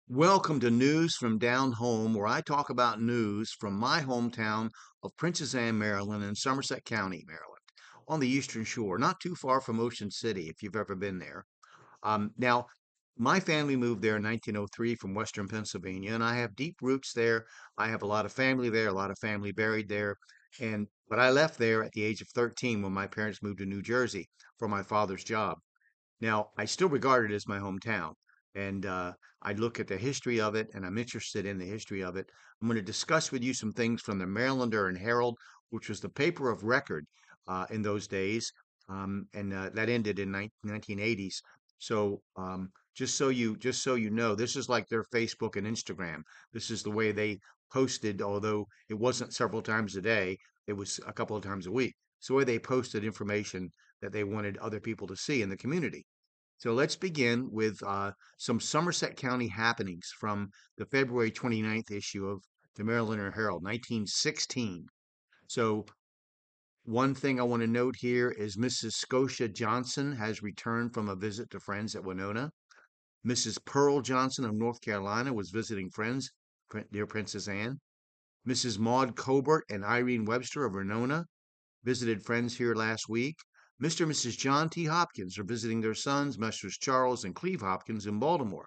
Welcome to News from Down Home, where I talk about news from my hometown of Princess Anne, Maryland, and Somerset County, Maryland, on the Eastern Shore, not too far from Ocean City, if you've ever been there. Now, my family moved there in 1903 from Western Pennsylvania, and I have deep roots there. I have a lot of family there, a lot of family buried there. But I left there at the age of 13 when my parents moved to New Jersey for my father's job. Now, I still regard it as my hometown, and I look at the history of it, and I'm interested in the history of it. I'm going to discuss with you some things from the Marylander and Herald, which was the paper of record in those days, and that ended in 1980s. So just so you know, this is like their Facebook and Instagram. This is the way they posted, although it wasn't several times a day, it was a couple of times a week. It's the way they posted information that they wanted other people to see in the community. So let's begin with some Somerset County happenings from the February 29th issue of the Marylander Herald, 1916. So one thing I want to note here is Mrs. Scotia Johnson has returned from a visit to friends at Winona. Mrs. Pearl Johnson of North Carolina was visiting friends near Princess Anne. Mrs. Maud Colbert and Irene Webster of Winona visited friends here last week. Mr. and Mrs. John T. Hopkins are visiting their sons, Messrs. Charles and Cleve Hopkins, in Baltimore.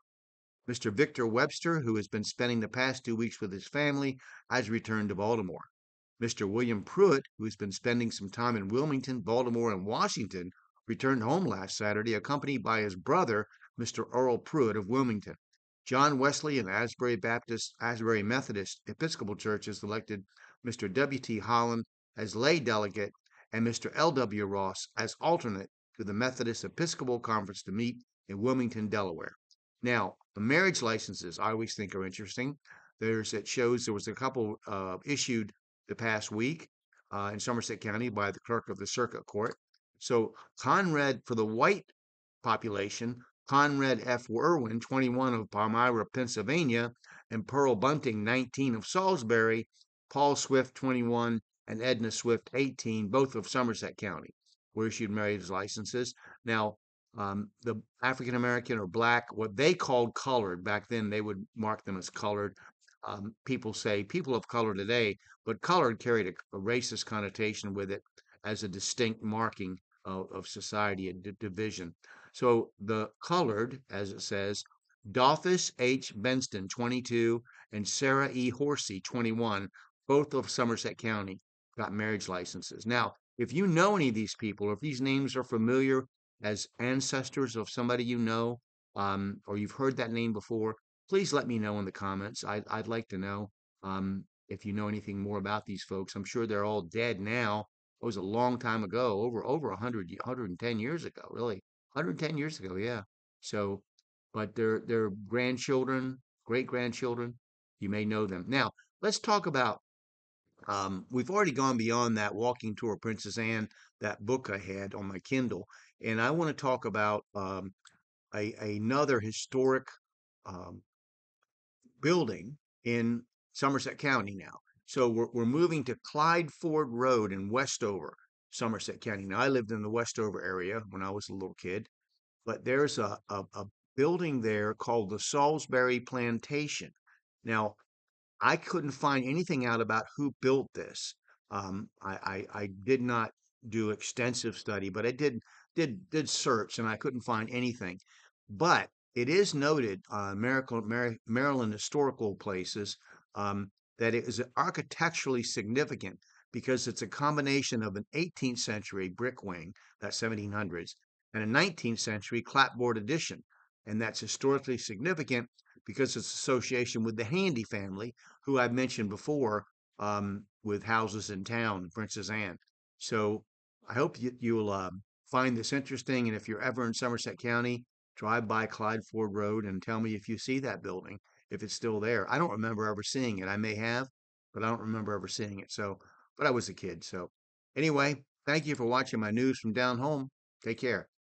Mr. Victor Webster, who has been spending the past 2 weeks with his family, has returned to Baltimore. Mr. William Pruitt, who has been spending some time in Wilmington, Baltimore, and Washington, returned home last Saturday, accompanied by his brother, Mr. Earl Pruitt of Wilmington. John Wesley and Asbury Methodist Episcopal Church has elected Mr. W.T. Holland as lay delegate and Mr. L.W. Ross as alternate to the Methodist Episcopal Conference to meet in Wilmington, Delaware. Now, the marriage licenses I always think are interesting. It shows there was a couple issued the past week in Somerset County by the clerk of the circuit court. So Conrad, for the white population, Conrad F. Irwin, 21 of Palmyra, Pennsylvania, and Pearl Bunting, 19 of Salisbury, Paul Swift, 21, and Edna Swift, 18, both of Somerset County, were issued marriage licenses. Now, the African American or black, what they called colored back then, they would mark them as colored. People say people of color today, but colored carried a racist connotation with it as a distinct marking of society and division. So the colored, as it says, Dolphus H. Benston, 22, and Sarah E. Horsey, 21, both of Somerset County, got marriage licenses. Now, if you know any of these people, or if these names are familiar as ancestors of somebody you know, or you've heard that name before, please let me know in the comments. I'd like to know if you know anything more about these folks. I'm sure they're all dead now. It was a long time ago, over 110 years ago, really. 110 years ago, yeah. So, but their grandchildren, great grandchildren, you may know them. Now, let's talk about we've already gone beyond that walking tour of Princess Anne, that book I had on my Kindle, and I want to talk about another historic um, building in Somerset County now. So we're moving to Clyde Ford Road in Westover, Somerset County. Now I lived in the Westover area when I was a little kid, but there's a building there called the Salisbury Plantation. Now I couldn't find anything out about who built this. I did not do extensive study, but I did search, and I couldn't find anything. But it is noted on Maryland historical places that it is architecturally significant because it's a combination of an 18th century brick wing, that's 1700s, and a 19th century clapboard addition, and that's historically significant because it's association with the Handy family, who I've mentioned before, with houses in town, Princess Anne. So I hope you'll find this interesting. And if you're ever in Somerset County, drive by Clyde Ford Road and tell me if you see that building, if it's still there. I don't remember ever seeing it. I may have, but I don't remember ever seeing it. So, but I was a kid. So anyway, thank you for watching my news from down home. Take care.